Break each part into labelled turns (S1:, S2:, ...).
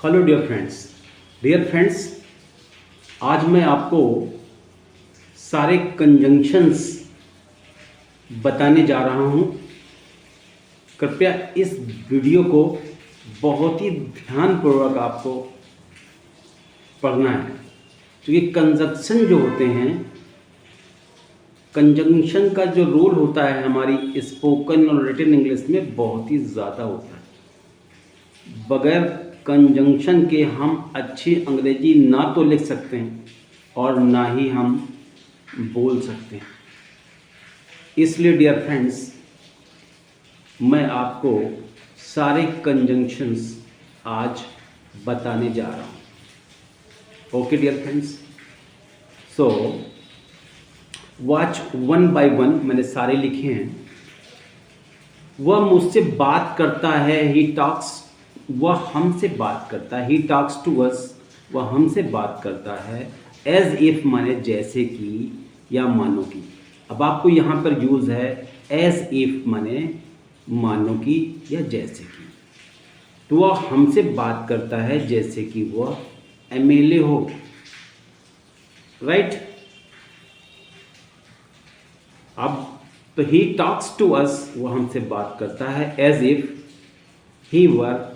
S1: Hello dear friends, आज मैं आपको सारे कंजंक्शंस बताने जा रहा हूँ। कृपया इस वीडियो को बहुत ही ध्यानपूर्वक आपको पढ़ना है, क्योंकि कंजंक्शन जो होते हैं, कंजंक्शन का जो रोल होता है हमारी स्पोकन और रिटन इंग्लिश में बहुत ही ज़्यादा होता है। बगैर कंजंक्शन के हम अच्छी अंग्रेजी ना तो लिख सकते हैं और ना ही हम बोल सकते हैं। इसलिए डियर फ्रेंड्स, मैं आपको सारे कंजंक्शंस आज बताने जा रहा हूँ। Okay dear friends, so watch one by one. मैंने सारे लिखे हैं। वह मुझसे बात करता है, ही टॉक्स, वह हमसे बात करता है, ही टॉक्स टू अस, वह हमसे बात करता है। एज इफ माने जैसे कि या मानो कि। अब आपको यहाँ पर यूज़ है एज इफ माने मानो कि या जैसे कि। तो वह हमसे बात करता है जैसे कि वह एमएलए हो, राइट। अब तो ही टॉक्स टू अस, वह हमसे बात करता है as if he were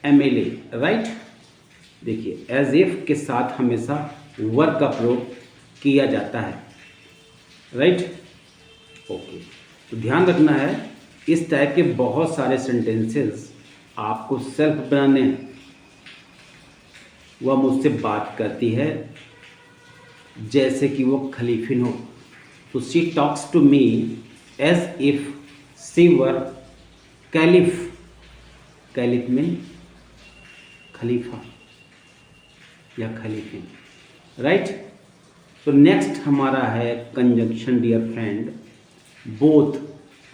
S1: MLA, right. देखिए, एज इफ के साथ हमेशा वर का प्रयोग किया जाता है, राइट। ओके, तो ध्यान रखना है, इस टाइप के बहुत सारे सेंटेंसेस आपको सेल्फ बनाने हैं। वह मुझसे बात करती है जैसे कि वो खलीफिन हो। तो she talks to me as if she were caliph. Caliph में खलीफा या खलीफिन, राइट। तो नेक्स्ट हमारा है कंजंक्शन डियर फ्रेंड, बोथ।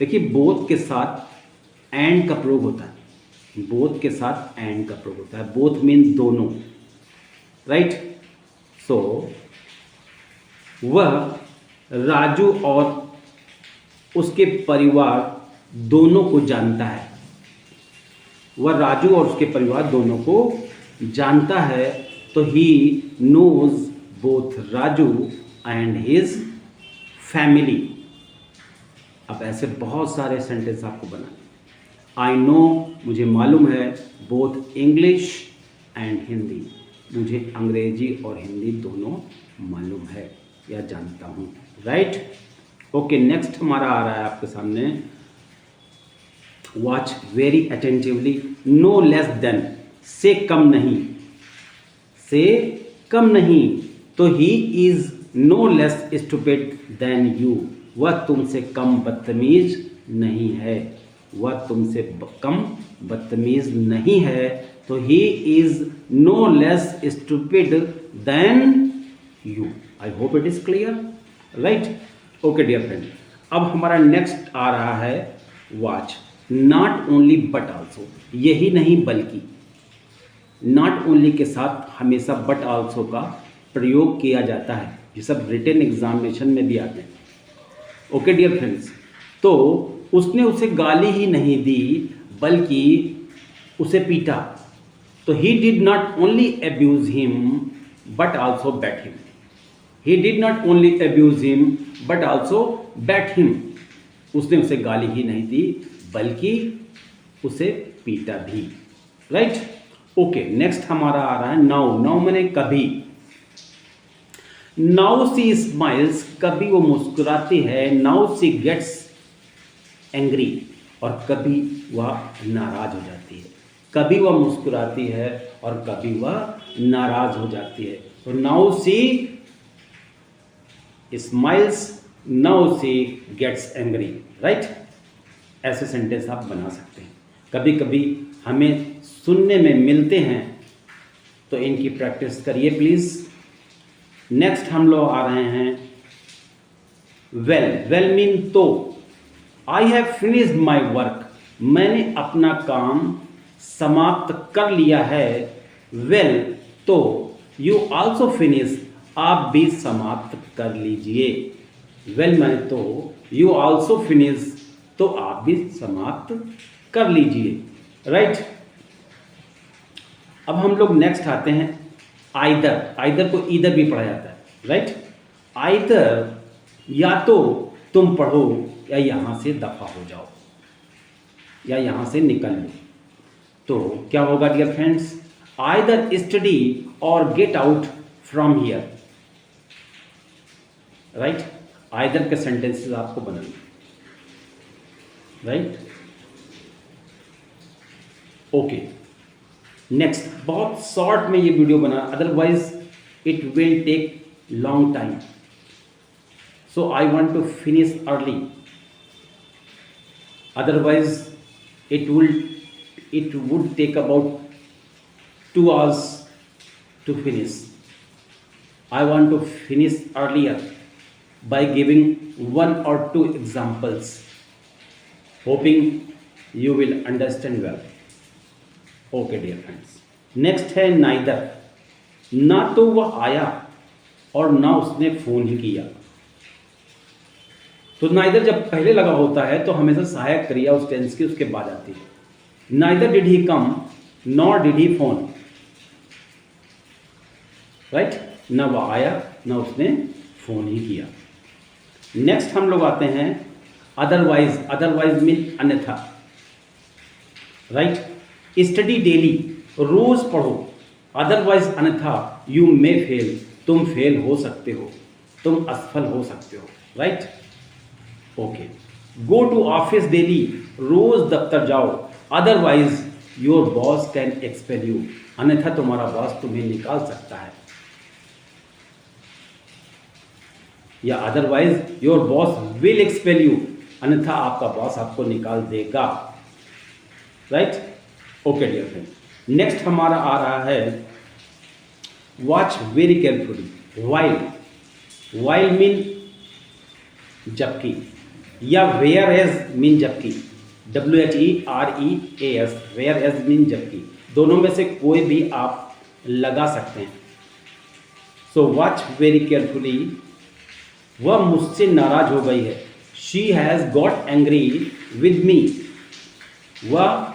S1: देखिए, बोथ के साथ एंड का प्रयोग होता है। बोथ के साथ एंड का प्रयोग होता है। बोथ मीन दोनों, राइट। सो वह राजू और उसके परिवार दोनों को जानता है। वह राजू और उसके परिवार दोनों को जानता है। तो he knows both Raju and his family. अब ऐसे बहुत सारे सेंटेंस आपको बनाने। आई नो, मुझे मालूम है, बोथ इंग्लिश एंड हिंदी, मुझे अंग्रेजी और हिंदी दोनों मालूम है या जानता हूँ, राइट। ओके, नेक्स्ट हमारा आ रहा है आपके सामने। Watch very attentively. No less than, से कम नहीं, से कम नहीं। तो he is no less stupid than you, वह तुमसे कम बदतमीज नहीं है। वह तुमसे कम बदतमीज नहीं है। तो he is no less stupid than you. I hope it is clear, right. Okay dear friend, अब हमारा नेक्स्ट आ रहा है watch not only but also. यही नहीं बल्कि, नॉट ओनली के साथ हमेशा बट आल्सो का प्रयोग किया जाता है। ये सब रिटन एग्जामिनेशन में भी आते हैं। ओके डियर फ्रेंड्स, तो उसने उसे गाली ही नहीं दी बल्कि उसे पीटा। तो he did not only abuse him but also bat him. He did not only abuse him but also bat him. उसने उसे गाली ही नहीं दी बल्कि उसे पीटा भी, राइट। ओके, नेक्स्ट हमारा आ रहा है नाउ। नाउ मैंने कभी। नाउ सी स्माइल्स, कभी वो मुस्कुराती है। नाउ सी गेट्स एंग्री, और कभी वह नाराज हो जाती है। कभी वह मुस्कुराती है और कभी वह नाराज हो जाती है। तो now she smiles, now she gets angry, right. ऐसे सेंटेंस आप बना सकते हैं। कभी कभी हमें सुनने में मिलते हैं, तो इनकी प्रैक्टिस करिए प्लीज़। नेक्स्ट हम लोग आ रहे हैं वेल। वेल मीन तो। I have finished my work, मैंने अपना काम समाप्त कर लिया है। वेल तो यू आल्सो फिनिश, आप भी समाप्त कर लीजिए। वेल माने तो, यू आल्सो फिनिश, तो आप भी समाप्त कर लीजिए। राइट, अब हम लोग नेक्स्ट आते हैं आइदर। आइदर को ईदर भी पढ़ा जाता है। राइट, आइदर या तो तुम पढ़ो या यहाँ से दफा हो जाओ या यहाँ से निकल लो। तो क्या होगा डियर फ्रेंड्स, आइदर स्टडी और get out from here. Right, either के सेंटेंसेस आपको बनाने। Right, okay. नेक्स्ट, बहुत शॉर्ट में ये वीडियो बना, otherwise it will take long time, so I want to finish early, otherwise it would take about 2 hours to finish. I want to finish earlier by giving 1 or 2 examples, hoping you will understand well. Okay dear friends, next है neither। ना तो वह आया और ना उसने phone ही किया। तो नाइदर जब पहले लगा होता है तो हमेशा सहायक क्रिया उस टेंस की उसके बाद आती है। Neither did he come nor did he phone. Right, ना वो आया ना उसने फोन ही किया। नेक्स्ट हम लोग आते हैं अदरवाइज। अदरवाइज मीन अन्यथा। राइट, स्टडी डेली, रोज पढ़ो। अदरवाइज अन्यथा यू मे फेल, तुम फेल हो सकते हो, तुम असफल हो सकते हो। Right, okay. Go to office daily, रोज दफ्तर जाओ। Otherwise your boss can expel you, अन्यथा तुम्हारा बॉस तुम्हें निकाल सकता है। या otherwise your boss will expel you, अन्यथा आपका बॉस आपको निकाल देगा। Right, okay dear friend. Next हमारा आ रहा है watch very carefully. While, while mean जबकि, या वेयर एज मीन जबकि, WHEREAS, वेयर एज मीन जबकि। दोनों में से कोई भी आप लगा सकते हैं। सो वॉच वेरी केयरफुली, वह मुझसे नाराज हो गई है। She has got angry with me, वह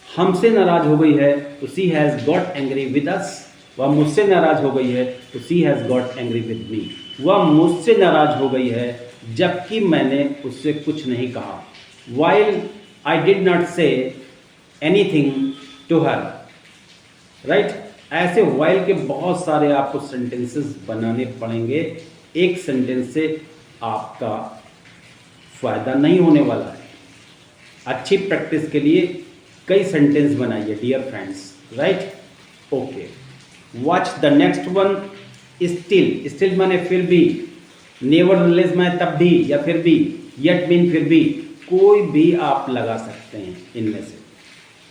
S1: हमसे नाराज हो गई है। तो she has got angry with us, वह मुझसे नाराज हो गई है। तो she has got angry with me, वह मुझसे नाराज हो गई है जबकि मैंने उससे कुछ नहीं कहा। While I did not say anything to her. Right, ऐसे वाइल के बहुत सारे आपको सेंटेंसेस बनाने पड़ेंगे। एक सेंटेंस से आपका फ़ायदा नहीं होने वाला है। अच्छी प्रैक्टिस के लिए कई सेंटेंस बनाइए dear friends. Right, okay. Watch the next one. Still, still माने फिर भी। नेवरदलेस में तब भी या फिर भी। येट मीन फिर भी। कोई भी आप लगा सकते हैं इनमें से।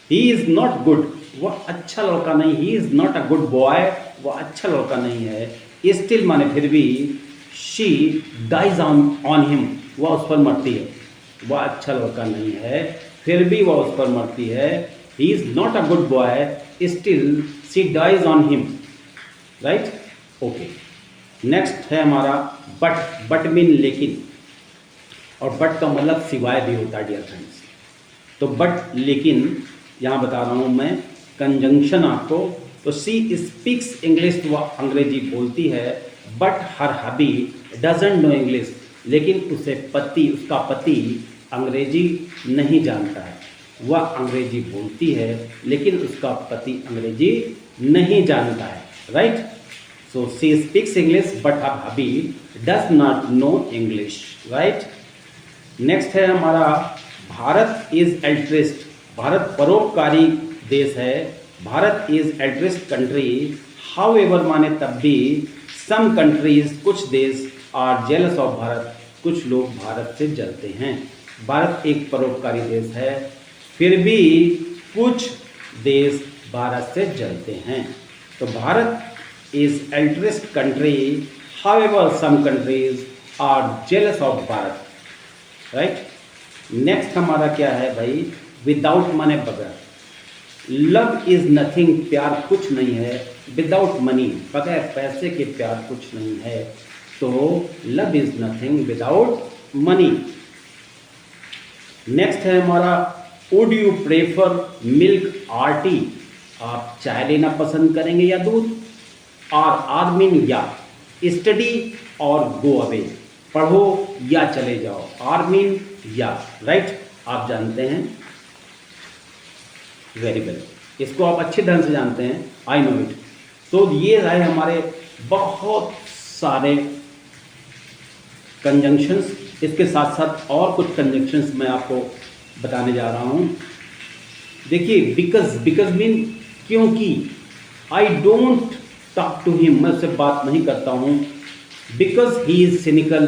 S1: ही इज़ नॉट गुड, वह अच्छा लड़का नहीं। ही is not a good boy, वह अच्छा लड़का नहीं है। स्टिल माने फिर भी। शी डाइज ऑन हिम, वह उस पर मरती है। वह अच्छा लड़का नहीं है, फिर भी वह उस पर मरती है। He is not a good boy, still she dies on him. Right, okay. Next है हमारा बट। बट मीन लेकिन, और बट का मतलब सिवाय भी होता है डियर फ्रेंड्स। तो बट लेकिन यहाँ बता रहा हूँ मैं कंजंक्शन आपको। तो सी स्पीक्स इंग्लिश, वह अंग्रेजी बोलती है। But her hubby doesn't know English, लेकिन उसे पति, उसका पति अंग्रेजी नहीं जानता है। वह अंग्रेजी बोलती है लेकिन उसका पति अंग्रेजी नहीं जानता है। Right, so she speaks English but her hubby does not know English. Right, next है हमारा भारत इज एल्ट्रिस्ट। भारत परोपकारी देश है। Bharat is altruist country. How ever माने तब भी। सम कंट्रीज, कुछ देश, आर जेलस ऑफ भारत, कुछ लोग भारत से जलते हैं। भारत एक परोपकारी देश है, फिर भी कुछ देश भारत से जलते हैं। तो Bharat is altruist country, however some countries are jealous of Bharat. Right, next हमारा क्या है भाई, विदाउट माने बगैर। लव इज नथिंग, प्यार कुछ नहीं है। विदाउट मनी, बगैर पैसे के प्यार कुछ नहीं है। तो love is nothing without money. Next है हमारा वुड यू प्रेफर मिल्क और टी, आप चाय लेना पसंद करेंगे या दूध। आर मीन या, स्टडी और गो अवे, पढ़ो या चले जाओ। आर मीन या, राइट, आप जानते हैं, वेरी वेल, इसको आप अच्छे ढंग से जानते हैं, आई नो इट। तो ये रहे हमारे बहुत सारे कंजंक्शंस, इसके साथ साथ और कुछ कंजंक्शंस मैं आपको बताने जा रहा हूँ। देखिए, बिकॉज मीन क्योंकि, I don't talk to him, मैं उससे बात नहीं करता हूँ, बिकॉज ही इज सिनिकल,